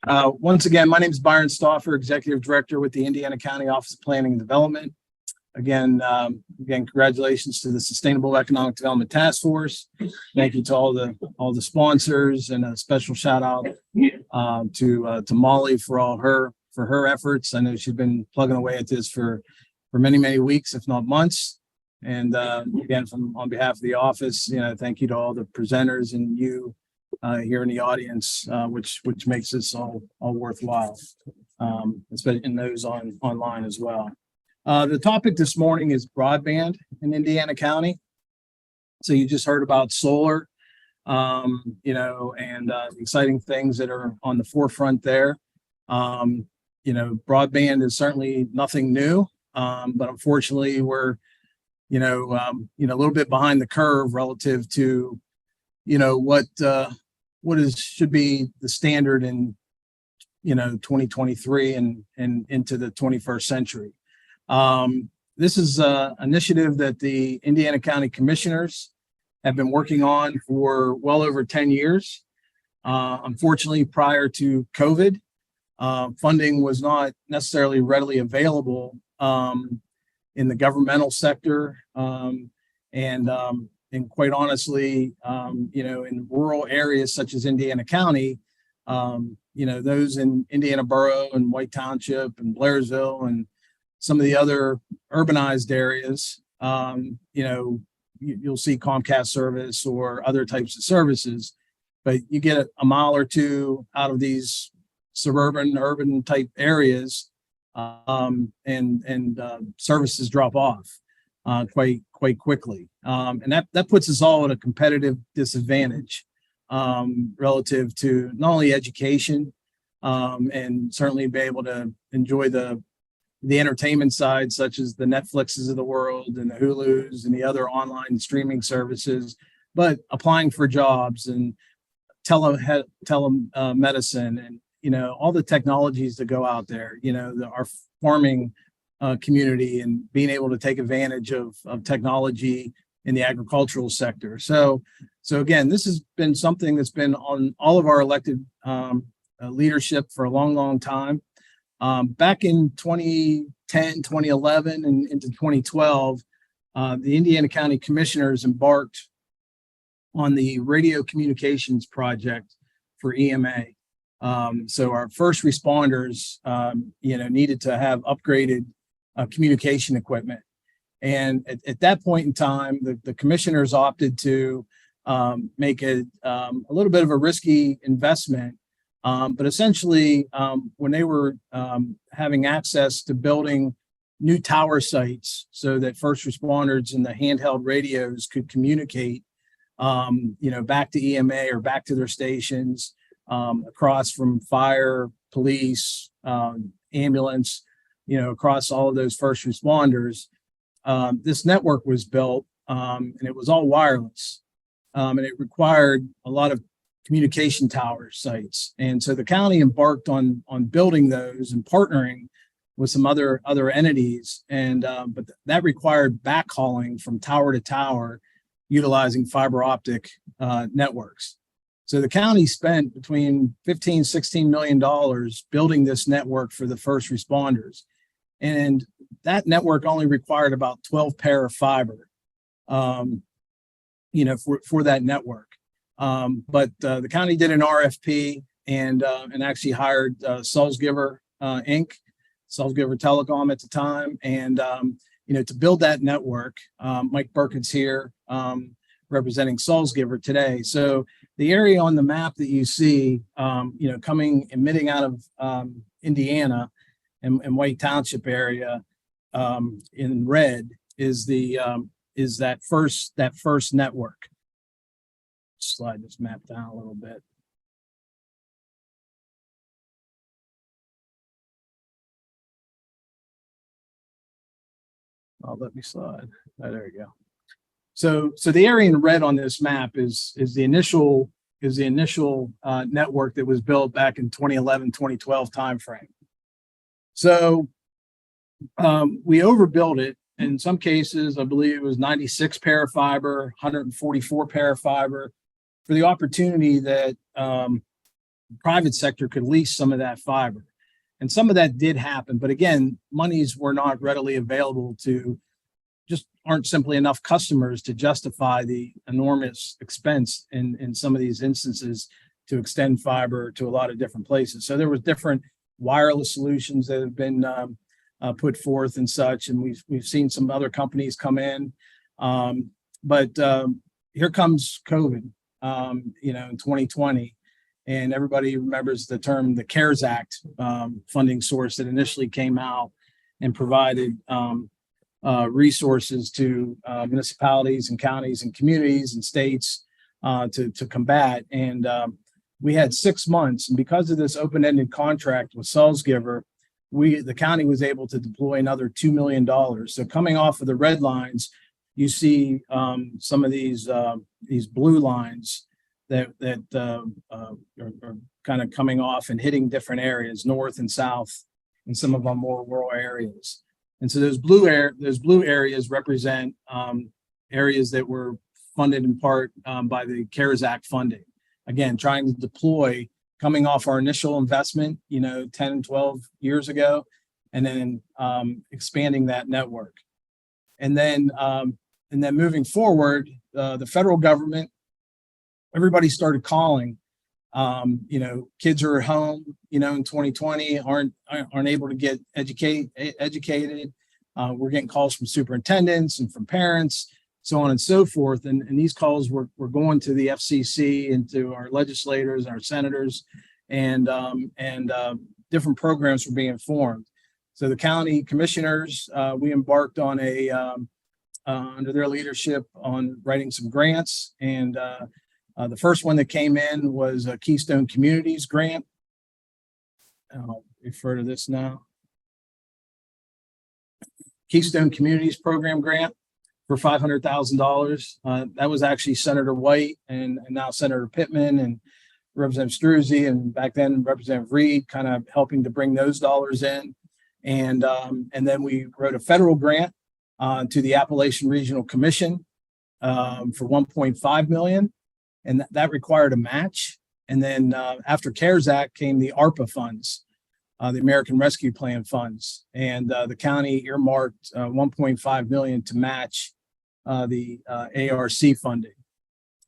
Once again, my name is Byron Stauffer, Executive Director with the Indiana County Office of Planning and Development. Again, congratulations to the Sustainable Economic Development Task Force. Thank you to all the sponsors, and a special shout out to Molly for her efforts. I know she's been plugging away at this for many weeks, if not months. And again, on behalf of the office, thank you to all the presenters and you here in the audience, which makes this all worthwhile, especially in those online as well. The topic this morning is broadband in Indiana County. So you just heard about solar, and exciting things that are on the forefront there. Broadband is certainly nothing new, but unfortunately we're, a little bit behind the curve relative to, what should be the standard in 2023 and into the 21st century. This is an initiative that the Indiana County Commissioners have been working on for well over 10 years. Unfortunately, prior to COVID, funding was not necessarily readily available in the governmental sector, and quite honestly, in rural areas such as Indiana County, those in Indiana Borough and White Township and Blairsville and some of the other urbanized areas, you'll see Comcast service or other types of services, but you get a mile or two out of these suburban, urban type areas, and services drop off quite quickly, and that puts us all at a competitive disadvantage relative to not only education, and certainly be able to enjoy the entertainment side, such as the Netflixes of the world and the Hulus and the other online streaming services, but applying for jobs and telemedicine and all the technologies that go out there, our farming community, and being able to take advantage of technology in the agricultural sector. So again, this has been something that's been on all of our elected leadership for a long time. Back in 2010, 2011, and into 2012, the Indiana County Commissioners embarked on the radio communications project for EMA. So our first responders, needed to have upgraded communication equipment. And at that point in time, the commissioners opted to make a little bit of a risky investment. But essentially, when they were having access to building new tower sites so that first responders and the handheld radios could communicate, back to EMA or back to their stations, across from fire, police, ambulance, across all of those first responders, this network was built, and it was all wireless, and it required a lot of communication tower sites. And so the county embarked on building those and partnering with some other entities, and but that required backhauling from tower to tower, utilizing fiber optic networks. So the county spent between $15-16 million building this network for the first responders. And that network only required about 12 pair of fiber, for that network. But the county did an RFP and actually hired Salsgiver Inc., Salsgiver Telecom at the time, and to build that network. Mike Burkett's here representing Salsgiver today. So the area on the map that you see, emitting out of Indiana and White Township area in red is that first network. Slide this map down a little bit. Oh, let me slide. Oh, there you go. So the area in red on this map is the initial network that was built back in 2011, 2012 timeframe. So we overbuilt it. In some cases, I believe it was 96 pair of fiber, 144 pair of fiber, for the opportunity that private sector could lease some of that fiber. And some of that did happen. But again, monies were not readily available to, just aren't simply enough customers to justify the enormous expense in some of these instances to extend fiber to a lot of different places. So there was different wireless solutions that have been put forth and such, and we've seen some other companies come in. But here comes COVID, in 2020. And everybody remembers the term, the CARES Act funding source that initially came out and provided resources to municipalities and counties and communities and states to combat. And we had 6 months. And because of this open-ended contract with Salsgiver, the county was able to deploy another $2 million. So coming off of the red lines, you see some of these blue lines that are kind of coming off and hitting different areas, north and south, in some of our more rural areas. And so those blue areas represent areas that were funded in part by the CARES Act funding. Again, trying to deploy, coming off our initial investment, 10, 12 years ago, and then expanding that network. And then moving forward, the federal government, everybody started calling. Kids are at home, in 2020, aren't able to get educated. We're getting calls from superintendents and from parents, so on and so forth. And these calls were going to the FCC and to our legislators, our senators, and different programs were being formed. So the county commissioners, we embarked on under their leadership on writing some grants. And the first one that came in was a Keystone Communities grant. I'll refer to this now. Keystone Communities Program grant for $500,000. That was actually Senator White and now Senator Pittman and Representative Struzzi, and back then Representative Reed, kind of helping to bring those dollars in. And then we wrote a federal grant to the Appalachian Regional Commission for $1.5 million. And that required a match. And then after CARES Act came the ARPA funds, the American Rescue Plan funds. And the county earmarked $1.5 million to match the ARC funding.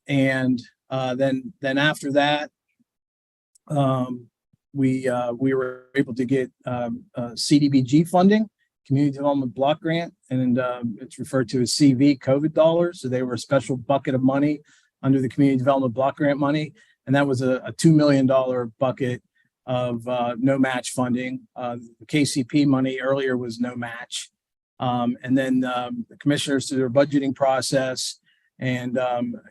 And then after that, we were able to get CDBG funding, Community Development Block Grant, and it's referred to as CV COVID dollars. So they were a special bucket of money under the Community Development Block Grant money. And that was a $2 million bucket of no match funding. The KCP money earlier was no match. And then the commissioners through their budgeting process and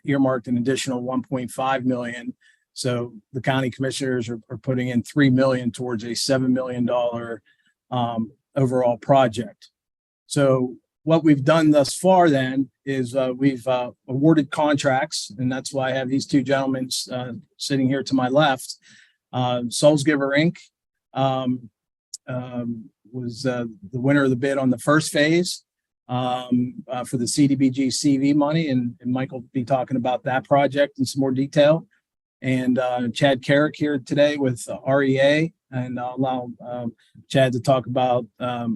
earmarked an additional $1.5 million. So the county commissioners are putting in $3 million towards a $7 million overall project. So what we've done thus far then is we've awarded contracts, and that's why I have these two gentlemen sitting here to my left. Salsgiver Inc. Was the winner of the bid on the first phase for the CDBG CV money, and Mike will be talking about that project in some more detail. And Chad Carrick here today with REA, and I'll allow Chad to talk about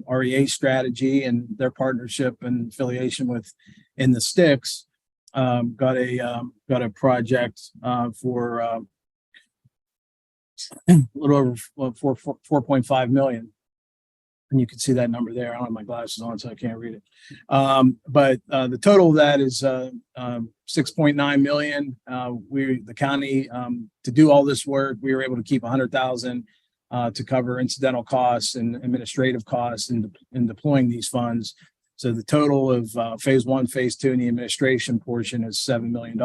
REA strategy and their partnership and affiliation with In the Sticks. Got a project for a little over 4.5 million. And you can see that number there. I don't have my glasses on, so I can't read it. But the total of that is 6.9 million. The county, to do all this work, we were able to keep 100,000 to cover incidental costs and administrative costs in deploying these funds. So the total of phase one, phase two, and the administration portion is $7 million.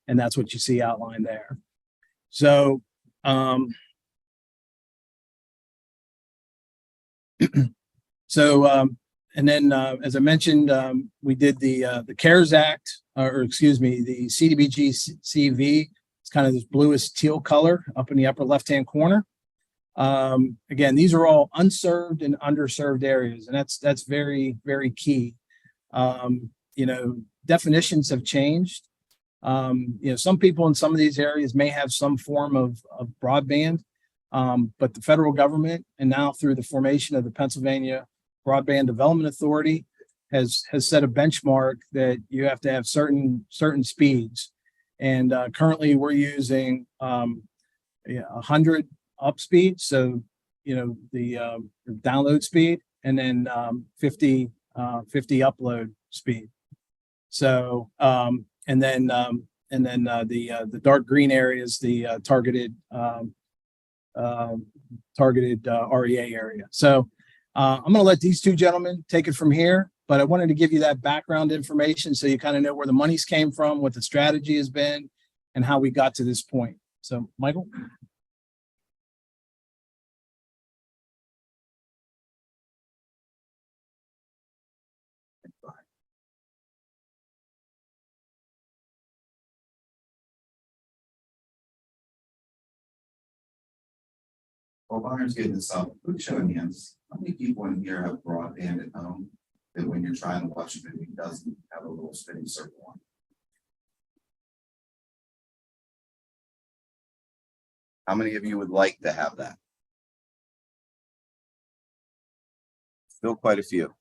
And that's what you see outlined there. So, and then as I mentioned, we did the CARES Act, the CDBG CV. It's kind of this bluish teal color up in the upper left-hand corner. Again, these are all unserved and underserved areas, and that's very, very key. Definitions have changed. Some people in some of these areas may have some form of broadband, but the federal government, and now through the formation of the Pennsylvania Broadband Development Authority, has set a benchmark that you have to have certain speeds. And currently we're using 100 up speed, so the download speed, and then 50 upload speed. So the dark green area is the targeted REA area. So I'm going to let these two gentlemen take it from here, but I wanted to give you that background information so you kind of know where the monies came from, what the strategy has been, and how we got to this point. So, Michael. While Byron's getting this up, quick show of hands. How many people in here have broadband at home that when you're trying to watch a movie doesn't have a little spinning circle on? How many of you would like to have that? Still quite a few.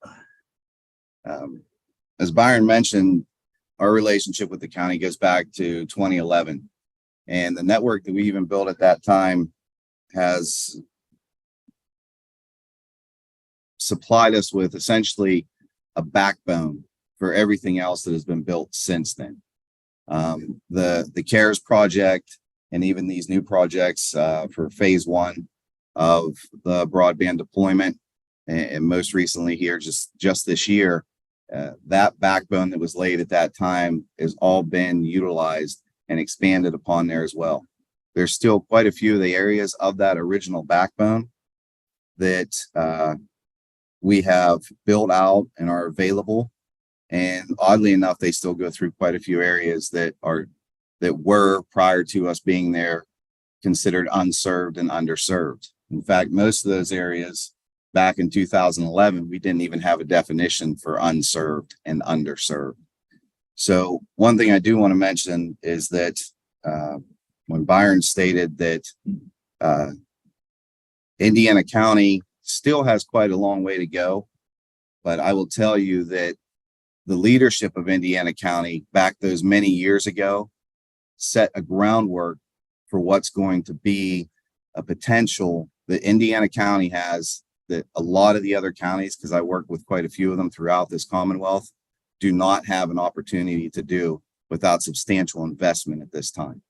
As Byron mentioned, our relationship with the county goes back to 2011, and the network that we even built at that time has supplied us with essentially a backbone for everything else that has been built since then. The CARES project and even these new projects for phase one of the broadband deployment, and most recently here just this year, that backbone that was laid at that time has all been utilized and expanded upon there as well. There's still quite a few of the areas of that original backbone that we have built out and are available. And oddly enough, they still go through quite a few areas that were prior to us being there considered unserved and underserved. In fact, most of those areas back in 2011, we didn't even have a definition for unserved and underserved. So one thing I do want to mention is that when Byron stated that Indiana County still has quite a long way to go, but I will tell you that the leadership of Indiana County back those many years ago set a groundwork for what's going to be a potential that Indiana County has that a lot of the other counties, because I work with quite a few of them throughout this Commonwealth, do not have an opportunity to do without substantial investment at this time.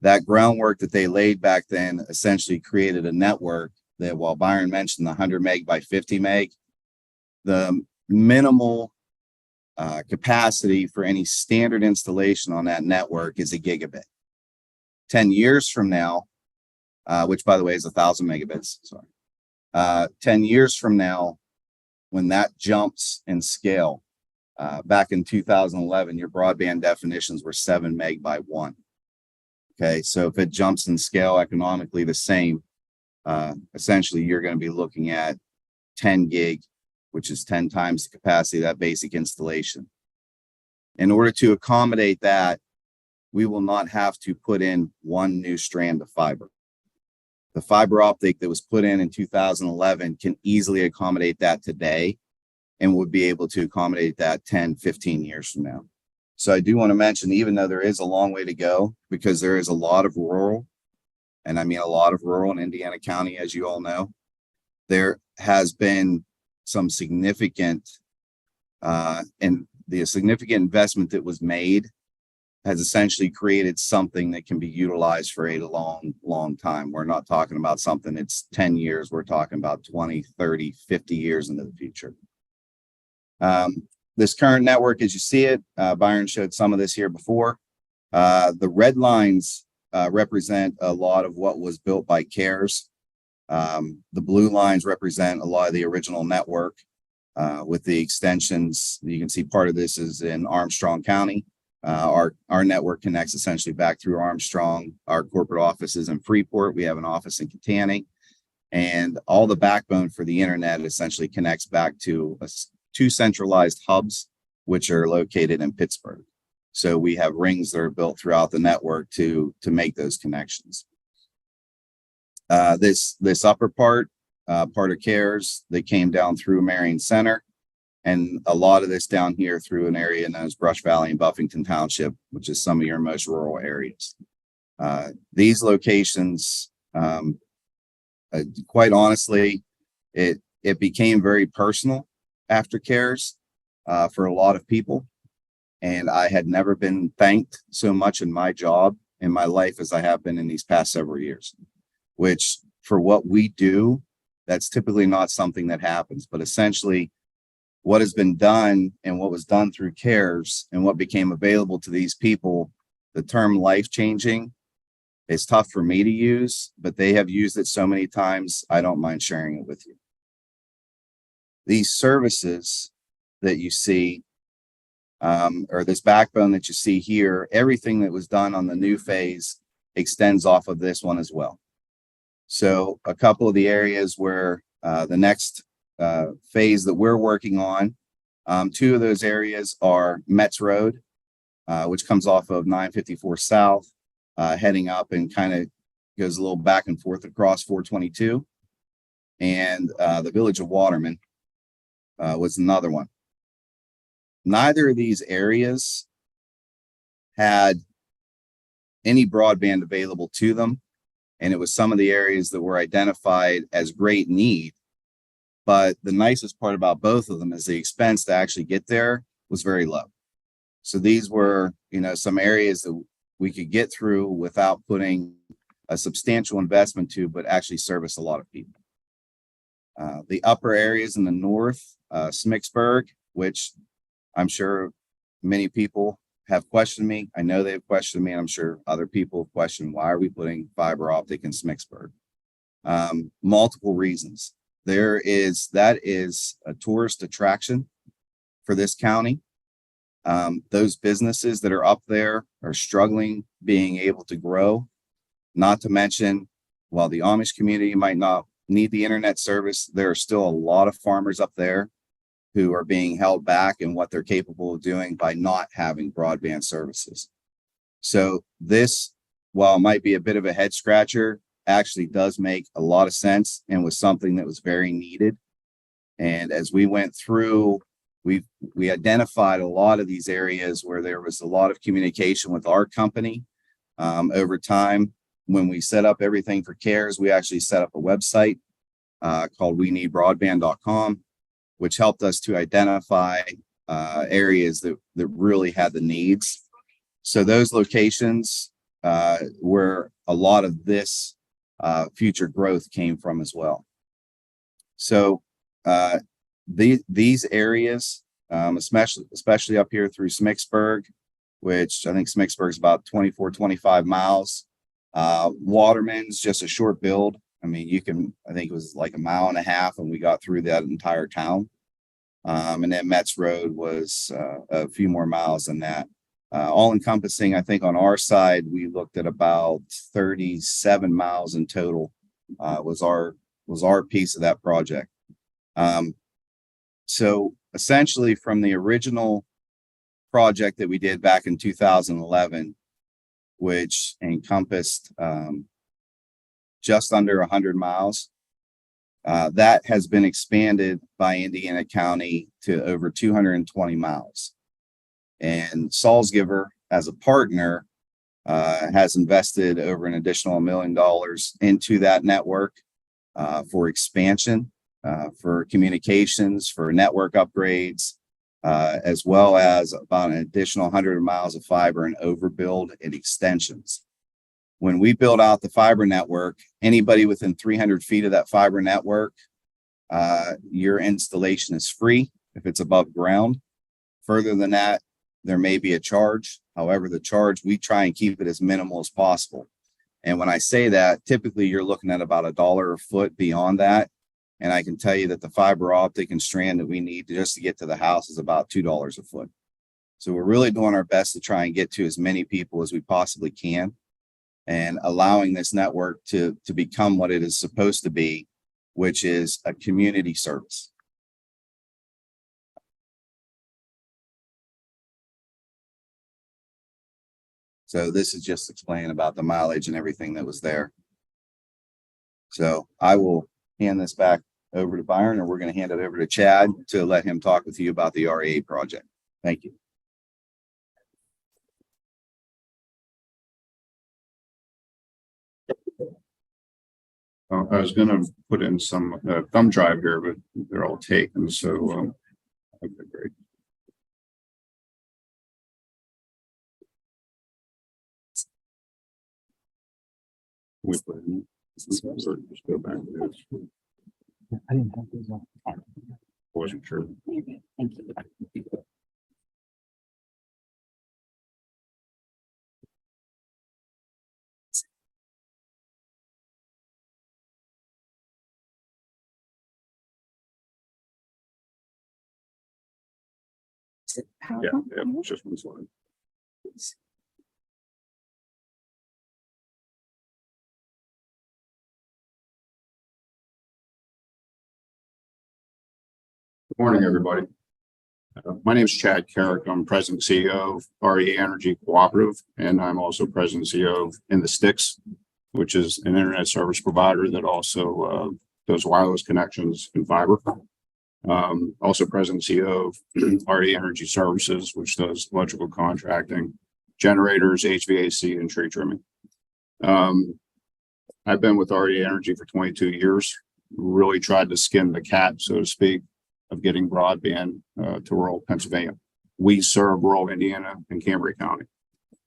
That groundwork that they laid back then essentially created a network that, while Byron mentioned the 100 meg by 50 meg, the minimal capacity for any standard installation on that network is a gigabit. 10 years from now, which by the way is 1,000 megabits, sorry. 10 years from now, when that jumps in scale, back in 2011, your broadband definitions were 7 meg by 1. Okay, so if it jumps in scale economically the same, essentially you're going to be looking at 10 gig, which is 10 times the capacity of that basic installation. In order to accommodate that, we will not have to put in one new strand of fiber. The fiber optic that was put in 2011 can easily accommodate that today and would be able to accommodate that 10, 15 years from now. So I do want to mention, even though there is a long way to go, because there is a lot of rural, and I mean a lot of rural in Indiana County, as you all know, there has been some significant, and the significant investment that was made has essentially created something that can be utilized for a long, long time. We're not talking about something that's 10 years. We're talking about 20, 30, 50 years into the future. This current network, as you see it, Byron showed some of this here before. The red lines represent a lot of what was built by CARES. The blue lines represent a lot of the original network with the extensions. You can see part of this is in Armstrong County. Our network connects essentially back through Armstrong. Our corporate office is in Freeport. We have an office in Katanning, and all the backbone for the internet essentially connects back to two centralized hubs, which are located in Pittsburgh. So we have rings that are built throughout the network to make those connections. This upper part of CARES, that came down through Marion Center, and a lot of this down here through an area known as Brush Valley and Buffington Township, which is some of your most rural areas. These locations, quite honestly, it became very personal after CARES for a lot of people. And I had never been thanked so much in my job, in my life, as I have been in these past several years, which for what we do, that's typically not something that happens. But essentially, what has been done and what was done through CARES and what became available to these people, the term life-changing is tough for me to use, but they have used it so many times, I don't mind sharing it with you. These services that you see, or this backbone that you see here, everything that was done on the new phase extends off of this one as well. So a couple of the areas where the next phase that we're working on, two of those areas are Metz Road, which comes off of 954 South, heading up and kind of goes a little back and forth across 422. And the village of Waterman was another one. Neither of these areas had any broadband available to them. And it was some of the areas that were identified as great need. But the nicest part about both of them is the expense to actually get there was very low. So these were, some areas that we could get through without putting a substantial investment to, but actually service a lot of people. The upper areas in the north, Smicksburg, which I'm sure many people have questioned me. I know they've questioned me, and I'm sure other people have questioned, why are we putting fiber optic in Smicksburg? Multiple reasons. That is a tourist attraction for this county. Those businesses that are up there are struggling being able to grow, not to mention, while the Amish community might not need the internet service, there are still a lot of farmers up there who are being held back in what they're capable of doing by not having broadband services. So this, while it might be a bit of a head scratcher, actually does make a lot of sense and was something that was very needed. And as we went through, we identified a lot of these areas where there was a lot of communication with our company. Over time, when we set up everything for CARES, we actually set up a website called weneedbroadband.com, which helped us to identify areas that really had the needs. So those locations where a lot of this future growth came from as well. So these areas, especially up here through Smicksburg, which I think Smicksburg is about 25 miles. Waterman's just a short build. I mean, I think it was like a mile and a half, and we got through that entire town. And then Metz Road was a few more miles than that. All encompassing, I think on our side, we looked at about 37 miles in total, was our piece of that project. So essentially from the original project that we did back in 2011, which encompassed just under 100 miles, that has been expanded by Indiana County to over 220 miles. And Salsgiver, as a partner, has invested over an additional $1 million into that network for expansion, for communications, for network upgrades, as well as about an additional 100 miles of fiber and overbuild and extensions. When we build out the fiber network, anybody within 300 feet of that fiber network, your installation is free if it's above ground. Further than that, there may be a charge. However, the charge, we try and keep it as minimal as possible. And when I say that, typically you're looking at about $1 a foot beyond that. And I can tell you that the fiber optic and strand that we need just to get to the house is about $2 a foot. So we're really doing our best to try and get to as many people as we possibly can, and allowing this network to become what it is supposed to be, which is a community service. So this is just explaining about the mileage and everything that was there. So I will hand this back over to Byron, and we're going to hand it over to Chad to let him talk with you about the REA project. Thank you. I was going to put in some thumb drive here, but they're all taken. So, okay, great. We put in, just go back to this. I didn't have those on. Wasn't sure. Thank you. Yeah, it's just one slide. Good morning, everybody. My name is Chad Carrick. I'm President and CEO of REA Energy Cooperative, and I'm also President and CEO of In the Sticks, which is an internet service provider that also does wireless connections and fiber. Also President and CEO of REA Energy Services, which does electrical contracting, generators, HVAC, and tree trimming. I've been with REA Energy for 22 years, really tried to skin the cat, so to speak, of getting broadband to rural Pennsylvania. We serve rural Indiana and Cambria County.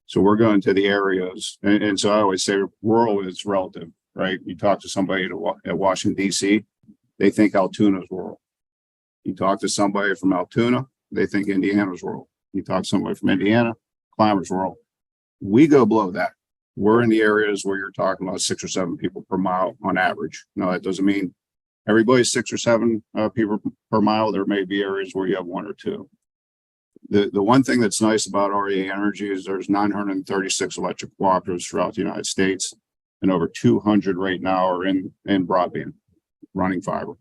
So we're going to the areas, and so I always say rural is relative, right? You talk to somebody at Washington, D.C., they think Altoona is rural. You talk to somebody from Altoona, they think Indiana's rural. You talk to somebody from Indiana, Clymer's rural. We go below that. We're in the areas where you're talking about 6 or 7 people per mile on average. Now, that doesn't mean everybody's 6 or 7 people per mile. There may be areas where you have 1 or 2. The one thing that's nice about REA Energy is there's 936 electric cooperatives throughout the United States, and over 200 right now are in broadband, running fiber.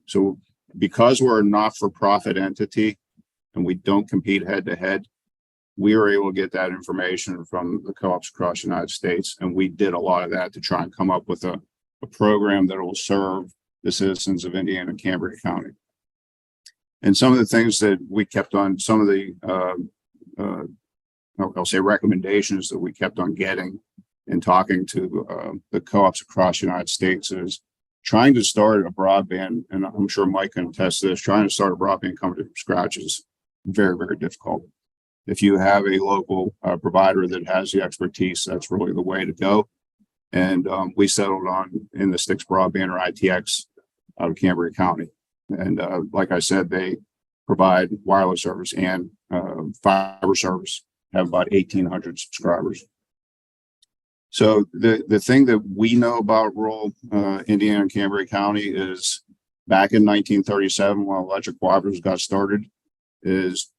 So because we're a not-for-profit entity and we don't compete head-to-head, we were able to get that information from the co-ops across the United States, and we did a lot of that to try and come up with a program that will serve the citizens of Indiana and Cambria County. And some of the things that we kept on, some of the, I'll say recommendations that we kept on getting and talking to the co-ops across the United States is trying to start a broadband, and I'm sure Mike can attest to this, trying to start a broadband company from scratch is very, very difficult. If you have a local provider that has the expertise, that's really the way to go. And we settled on In the Sticks Broadband, or ITX, out of Cambria County. And like I said, they provide wireless service and fiber service, have about 1,800 subscribers. So the thing that we know about rural Indiana and Cambria County is back in 1937, when electric cooperatives got started, is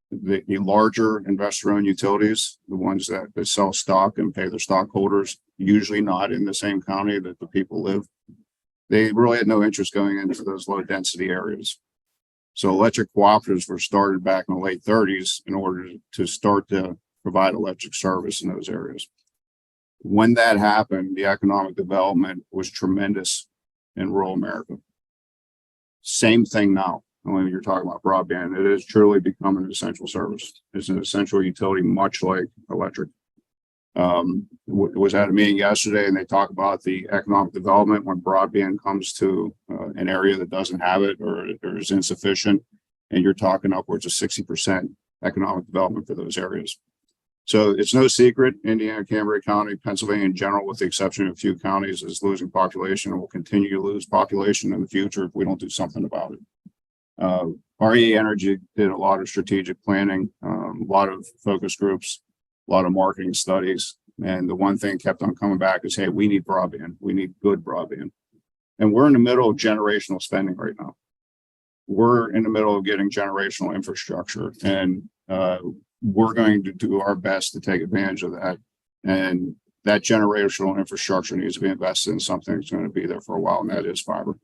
the larger investor-owned utilities, the ones that sell stock and pay their stockholders, usually not in the same county that the people live, they really had no interest going into those low-density areas. So electric cooperatives were started back in the late 30s in order to start to provide electric service in those areas. When that happened, the economic development was tremendous in rural America. Same thing now. When you're talking about broadband, it is truly become an essential service. It's an essential utility, much like electric. Was at a meeting yesterday, and they talk about the economic development when broadband comes to an area that doesn't have it or is insufficient, and you're talking upwards of 60% economic development for those areas. So it's no secret, Indiana, Cambria County, Pennsylvania in general, with the exception of a few counties, is losing population and will continue to lose population in the future if we don't do something about it. REA Energy did a lot of strategic planning, a lot of focus groups, a lot of marketing studies. And the one thing kept on coming back is, hey, we need broadband. We need good broadband. And we're in the middle of generational spending right now. We're in the middle of getting generational infrastructure, and we're going to do our best to take advantage of that. And that generational infrastructure needs to be invested in something that's going to be there for a while, and that is fiber.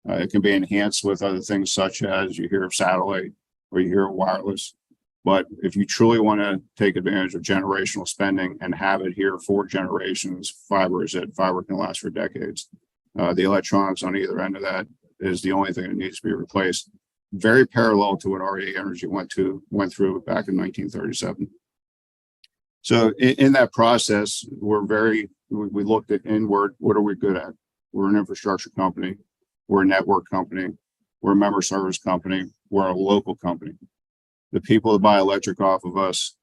It can be enhanced with other things such as you hear of satellite or you hear of wireless. But if you truly want to take advantage of generational spending and have it here for generations, fiber can last for decades. The electronics on either end of that is the only thing that needs to be replaced. Very parallel to what RE Energy went through back in 1937. So in that process, we looked at inward. What are we good at? We're an infrastructure company. We're a network company. We're a member service company. We're a local company. The people that buy electric off of us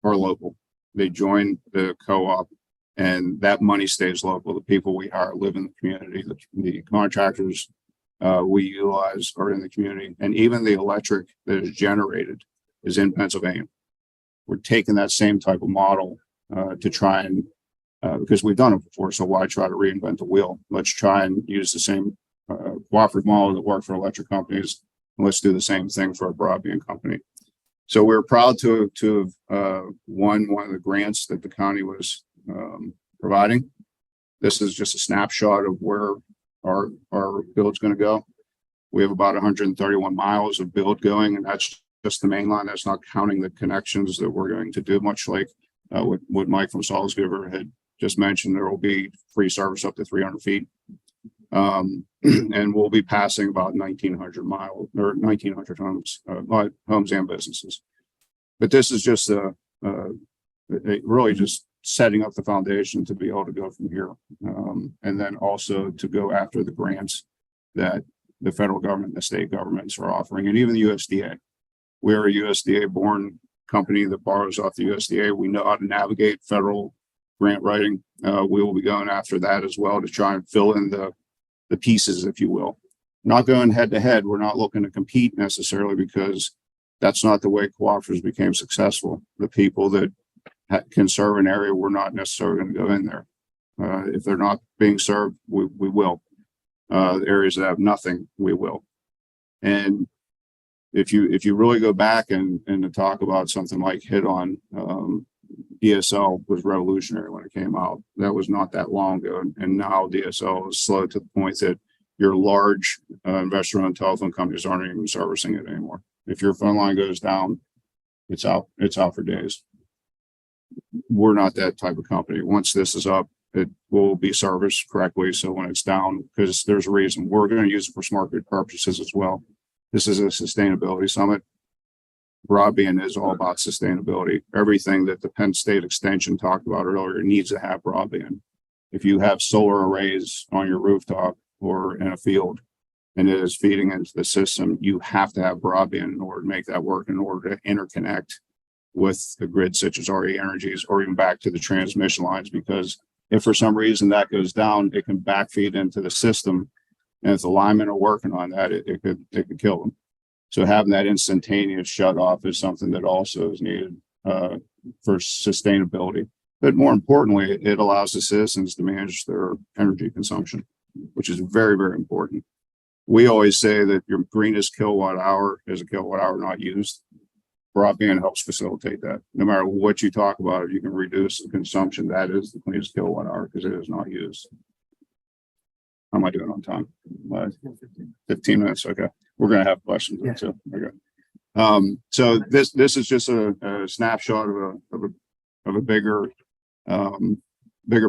are local. They join the co-op, and that money stays local. The people we hire live in the community. The contractors we utilize are in the community, and even the electric that is generated is in Pennsylvania. We're taking that same type of model to try and because we've done it before, so why try to reinvent the wheel? Let's try and use the same cooperative model that worked for electric companies, and let's do the same thing for a broadband company. So we're proud to have won one of the grants that the county was providing. This is just a snapshot of where our build's going to go. We have about 131 miles of build going, and that's just the main line. That's not counting the connections that we're going to do, much like what Mike from Salsgiver had just mentioned. There will be free service up to 300 feet. And we'll be passing about 1,900 homes and businesses. But this is just really just setting up the foundation to be able to go from here. And then also to go after the grants that the federal government and the state governments are offering, and even the USDA. We're a USDA born company that borrows off the USDA. We know how to navigate federal grant writing. We will be going after that as well to try and fill in the pieces, if you will. Not going head to head. We're not looking to compete necessarily, because that's not the way cooperatives became successful. The people that can serve an area, we're not necessarily going to go in there. If they're not being served, we will. The areas that have nothing, we will. And if you really go back and to talk about something like hit on, DSL was revolutionary when it came out. That was not that long ago. And now DSL is slow to the point that your large investor-owned telephone companies aren't even servicing it anymore. If your phone line goes down, it's out for days. We're not that type of company. Once this is up, it will be serviced correctly. So when it's down, because there's a reason, we're going to use it for smart grid purposes as well. This is a sustainability summit. Broadband is all about sustainability. Everything that the Penn State Extension talked about earlier needs to have broadband. If you have solar arrays on your rooftop or in a field and it is feeding into the system, you have to have broadband in order to make that work, in order to interconnect with the grid such as RE Energies, or even back to the transmission lines, because if for some reason that goes down, it can backfeed into the system. And if the linemen are working on that, it could kill them. So having that instantaneous shut off is something that also is needed for sustainability. But more importantly, it allows the citizens to manage their energy consumption, which is very, very important. We always say that your greenest kilowatt hour is a kilowatt hour not used. Broadband helps facilitate that. No matter what you talk about, if you can reduce the consumption, that is the cleanest kilowatt hour, because it is not used. How am I doing on time? 15 minutes. Okay. We're going to have questions. Yeah. So, okay. So this is just a snapshot of a bigger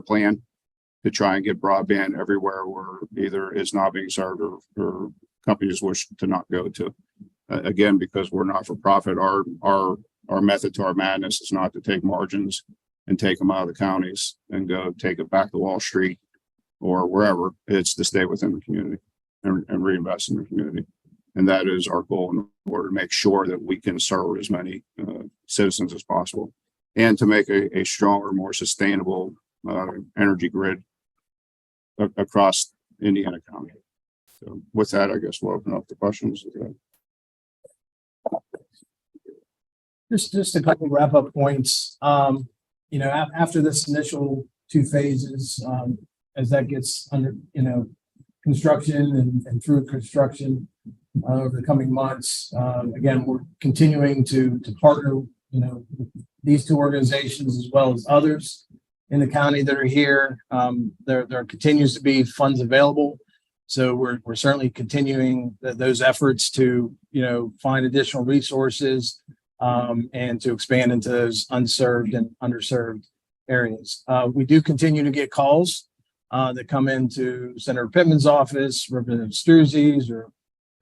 plan to try and get broadband everywhere where either it's not being served or companies wish to not go to. Again, because we're not for profit, our method to our madness is not to take margins and take them out of the counties and go take it back to Wall Street or wherever. It's to stay within the community and reinvest in the community. And that is our goal in order to make sure that we can serve as many citizens as possible, and to make a stronger, more sustainable energy grid across Indiana County. So with that, I guess we'll open up the questions. Just a couple wrap up points. After this initial 2 phases, as that gets under, construction and through construction over the coming months, again, we're continuing to partner, with these 2 organizations as well as others in the county that are here. There continues to be funds available. So we're certainly continuing those efforts to, find additional resources and to expand into those unserved and underserved areas. We do continue to get calls that come into Senator Pittman's office, Representative Struzzi's, or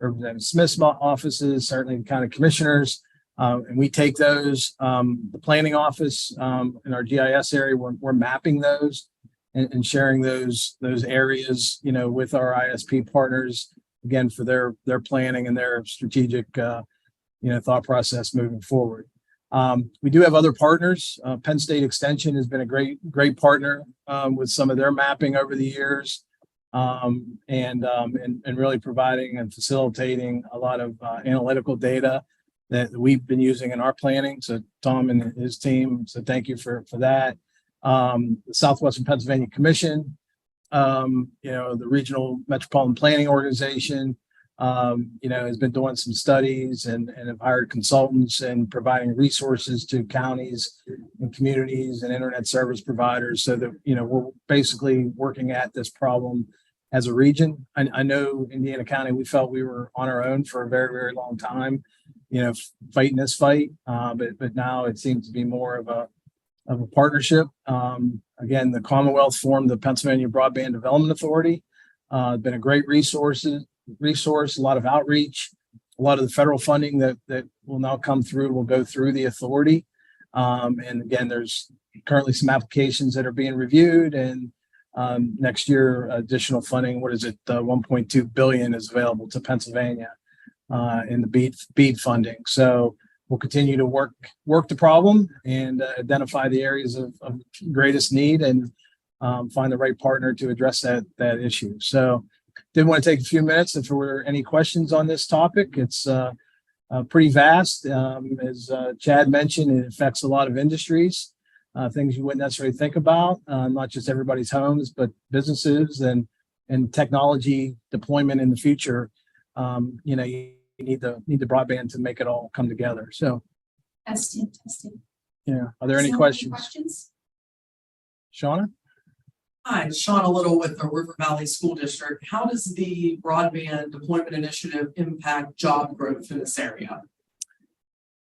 Representative Smith's offices, certainly the county commissioners. And we take those, the planning office in our GIS area, we're mapping those and sharing those areas, with our ISP partners, again, for their planning and their strategic, thought process moving forward. We do have other partners. Penn State Extension has been a great partner with some of their mapping over the years, and really providing and facilitating a lot of analytical data that we've been using in our planning. So Tom and his team, so thank you for that. The Southwestern Pennsylvania Commission, the Regional Metropolitan Planning Organization, has been doing some studies and have hired consultants and providing resources to counties and communities and internet service providers so that, we're basically working at this problem as a region. I know Indiana County, we felt we were on our own for a very, very long time, fighting this fight. But now it seems to be more of a partnership. Again, the Commonwealth formed the Pennsylvania Broadband Development Authority. Been a great resource, a lot of outreach, a lot of the federal funding that will now come through will go through the authority. And again, there's currently some applications that are being reviewed, and next year, additional funding, 1.2 billion is available to Pennsylvania in the BEAD funding. So we'll continue to work the problem and identify the areas of greatest need and find the right partner to address that issue. So did want to take a few minutes if there were any questions on this topic. It's pretty vast. As Chad mentioned, it affects a lot of industries, things you wouldn't necessarily think about, not just everybody's homes, but businesses and technology deployment in the future. You need the broadband to make it all come together. So Testing. yeah, are there any questions? Shauna? Hi, Shauna Little with the River Valley School District. How does the broadband deployment initiative impact job growth in this area?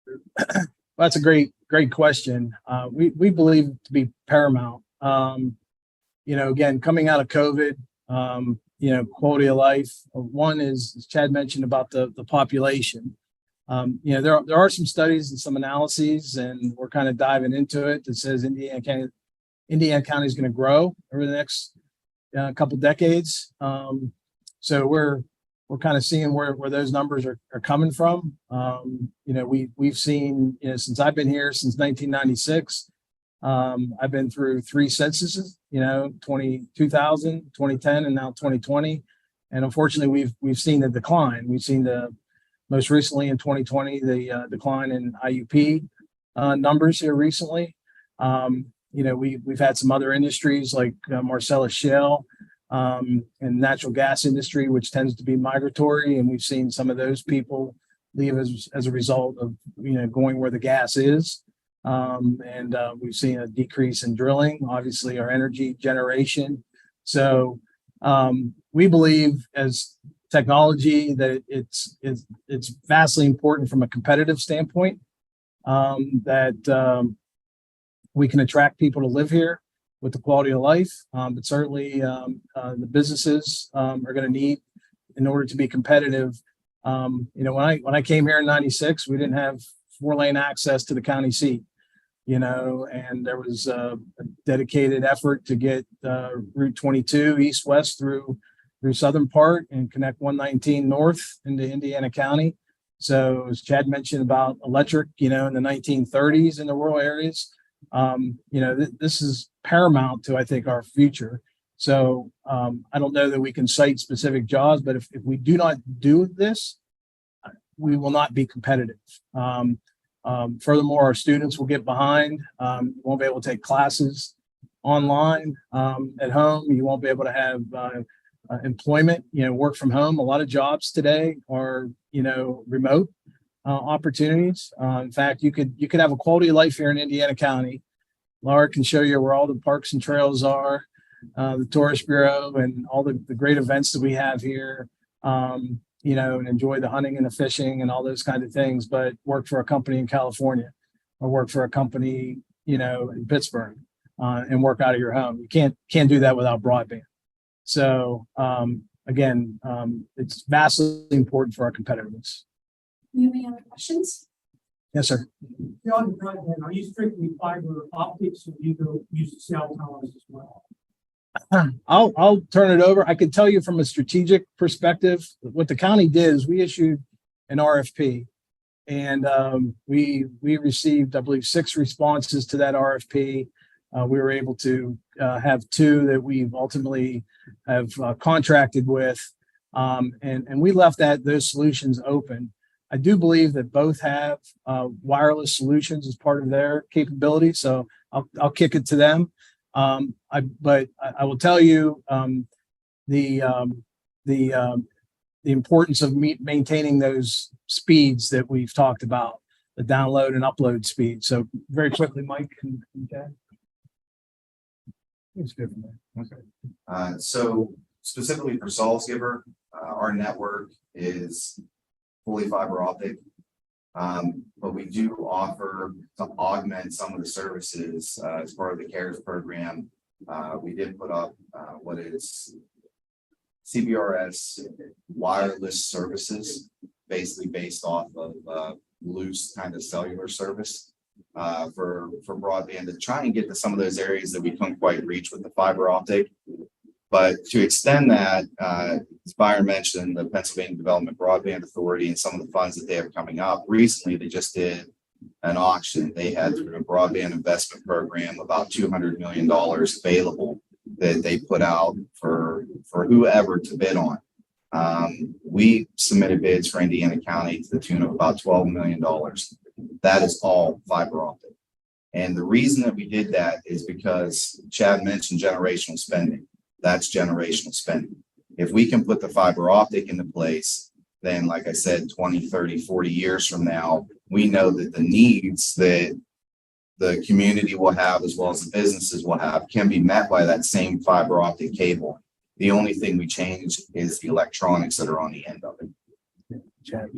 Well, that's a great question. We believe to be paramount. Again, coming out of COVID, quality of life. One is, as Chad mentioned, about the population. There are some studies and some analyses, and we're kind of diving into it, that says Indiana County is going to grow over the next couple decades. So we're kind of seeing where those numbers are coming from. We've seen, since I've been here since 1996, I've been through 3 censuses, 2000, 2010, and now 2020. And unfortunately, we've seen the decline. We've seen most recently in 2020, the decline in IUP numbers here recently. We've had some other industries like Marcellus Shale and natural gas industry, which tends to be migratory. And we've seen some of those people leave as a result of, going where the gas is. And we've seen a decrease in drilling, obviously our energy generation. So we believe as technology that it's vastly important from a competitive standpoint, that we can attract people to live here with the quality of life, but certainly the businesses are going to need, in order to be competitive. When I came here in '96, we didn't have 4-lane access to the county seat, and there was a dedicated effort to get Route 22 east-west through southern part and connect 119 north into Indiana County. So as Chad mentioned about electric, in the 1930s in the rural areas, this is paramount to, I think, our future. So I don't know that we can cite specific jobs, but if we do not do this, we will not be competitive. Furthermore, our students will get behind. You won't be able to take classes online at home. You won't be able to have employment, work from home. A lot of jobs today are, remote opportunities. In fact, you could have a quality of life here in Indiana County. Laura can show you where all the parks and trails are, the Tourist Bureau, and all the great events that we have here. and enjoy the hunting and the fishing and all those kind of things, but work for a company in California or work for a company, in Pittsburgh, and work out of your home. You can't do that without broadband. So, again, it's vastly important for our competitiveness. Any other questions? Yes, sir. Beyond broadband, are you strictly fiber optics or do you go use the cell towers as well? I'll turn it over. I can tell you from a strategic perspective, what the county did is we issued an RFP, and we received, I believe, 6 responses to that RFP. We were able to have 2 that we've ultimately have contracted with, and we left those solutions open. I do believe that both have wireless solutions as part of their capability, so I'll kick it to them. But I will tell you the importance of maintaining those speeds that we've talked about, the download and upload speed. So very quickly, Mike and Chad. It's different. Okay. So specifically for Salsgiver, our network is fully fiber optic. But we do offer to augment some of the services as part of the CARES program. We did put up what is CBRS wireless services, basically based off of loose kind of cellular service for broadband, to try and get to some of those areas that we couldn't quite reach with the fiber optic. But to extend that, as Byron mentioned, the Pennsylvania Development Broadband Authority and some of the funds that they have coming up. Recently, they just did an auction. They had, through a broadband investment program, about $200 million available that they put out for whoever to bid on. We submitted bids for Indiana County to the tune of about $12 million. That is all fiber optic. And the reason that we did that is because Chad mentioned generational spending. That's generational spending. If we can put the fiber optic into place, then like I said, 20, 30, 40 years from now, we know that the needs that the community will have, as well as the businesses will have, can be met by that same fiber optic cable. The only thing we change is the electronics that are on the end of it. Chad.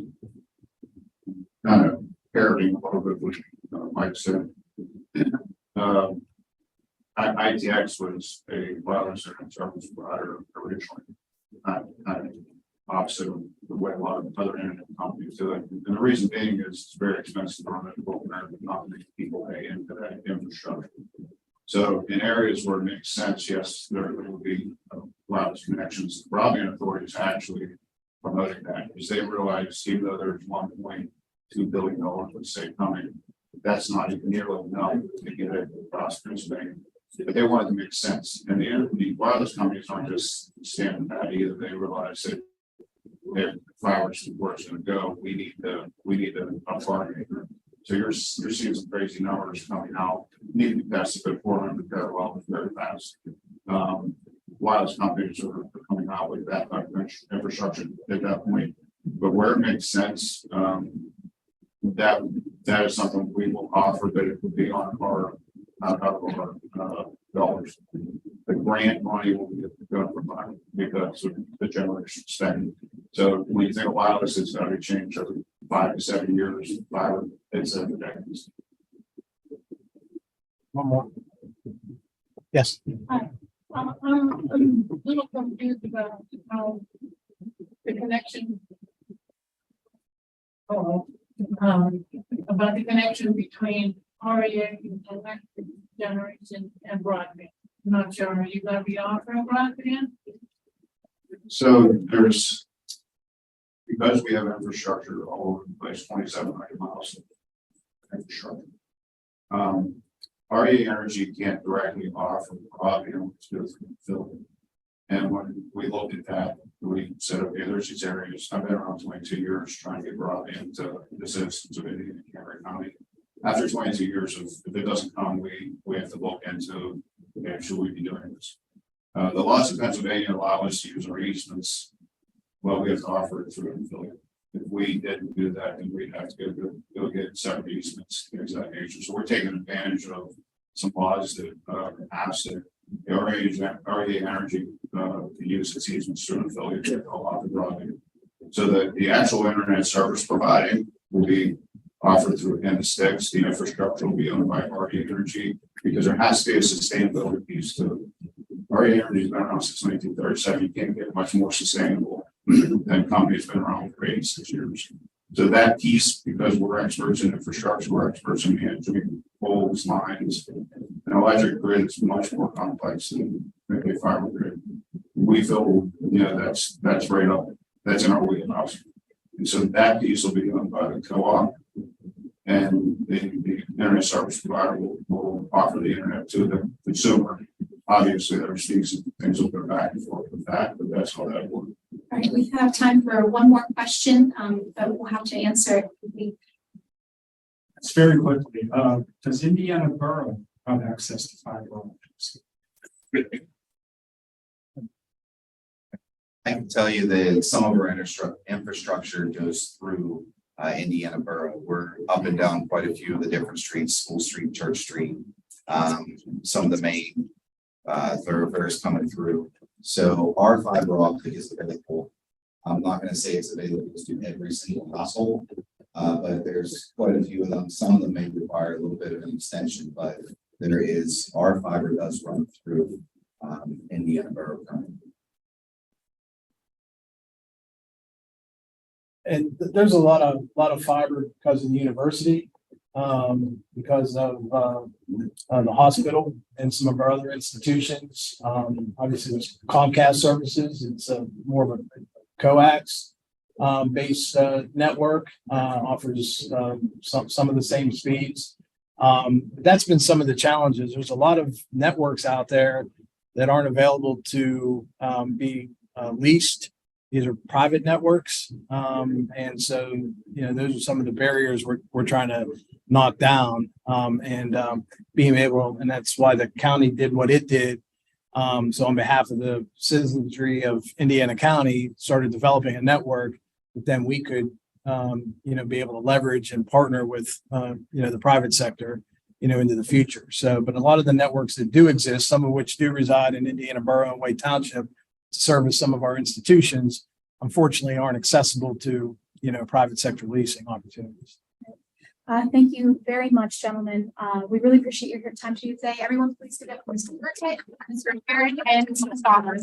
Kind of parroting a little bit what Mike said. ITX was a wireless service provider originally, kind of opposite of the way a lot of other internet companies do it. And the reason being is it's very expensive to run it, not many people pay into that infrastructure. So in areas where it makes sense, yes, there will be wireless connections. The Broadband Authority is actually promoting that because they realize, even though there's $1.2 billion, let's say, coming, that's not even nearly enough to get it across Pennsylvania. But they wanted to make sense. And the wireless companies aren't just standing pat either. They realize that if fiber's where it's going to go, we need to up. So you're seeing some crazy numbers coming out. Need to be tested at 400 parallel very fast. Wireless companies are coming out with that type of infrastructure at that point. But where it makes sense, that is something we will offer, but it will be on our out of our dollars. The grant money will be going from because of the generation spending. So when you think of wireless, it's going to change every 5 to 7 years. Fiber, it's 7 decades. One more. Yes. Hi. I'm a little confused about how the connection. About the connection between REA, electric generation, and broadband. I'm not sure. Are you going to be offering broadband? So because we have infrastructure all over the place, 2,700 miles of infrastructure. REA Energy can't directly offer broadband to the facility. And when we looked at that, we said, okay, there's these areas. I've been around 22 years trying to get broadband to the citizens of Indiana and Carrick County. After 22 years, if it doesn't come, we have to look into, okay, should we be doing this? The laws of Pennsylvania allow us to use our easements. Well, we have to offer it through an affiliate. If we didn't do that, then we'd have to go get separate easements, things of that nature. So we're taking advantage of some laws that passed it. REA Energy to use its easements through an affiliate to allow the broadband. So that the actual internet service providing will be offered through NSTICS. The infrastructure will be owned by RE Energy because there has to be a sustainability piece to it. RE Energy has been around since 1937. You can't get much more sustainable than companies been around for 86 years. So that piece, because we're experts in infrastructure, we're experts in managing poles, lines, an electric grid is much more complex than maybe a fiber grid. We feel, that's right up, that's in our wheelhouse. And so that piece will be done by the co-op, and the internet service provider will offer the internet to the consumer. Obviously, there's things will go back and forth with that, but that's how that works. All right, we have time for one more question, but we'll have to answer it. It's very quickly. Does Indiana Borough have access to fiber optics? I can tell you that some of our infrastructure goes through Indiana Borough. We're up and down quite a few of the different streets, School Street, Church Street, some of the main thoroughfares coming through. So our fiber optic is available. I'm not going to say it's available to every single household, but there's quite a few of them. Some of them may require a little bit of an extension, but our fiber does run through Indiana Borough currently. And there's a lot of fiber because of the university, because of the hospital and some of our other institutions. Obviously, there's Comcast services. It's more of a coax based network, offers some of the same speeds. That's been some of the challenges. There's a lot of networks out there that aren't available to be leased. These are private networks. And so, those are some of the barriers we're trying to knock down, and being able, and that's why the county did what it did. So on behalf of the citizenry of Indiana County, started developing a network that then we could, be able to leverage and partner with, the private sector, into the future. So, but a lot of the networks that do exist, some of which do reside in Indiana Borough and Wade Township, to service some of our institutions, unfortunately aren't accessible to, private sector leasing opportunities. Thank you very much, gentlemen. We really appreciate your time today. Everyone, please give it up for Mr. Burkett, Mr. Carrick, and Mr. Stauffer.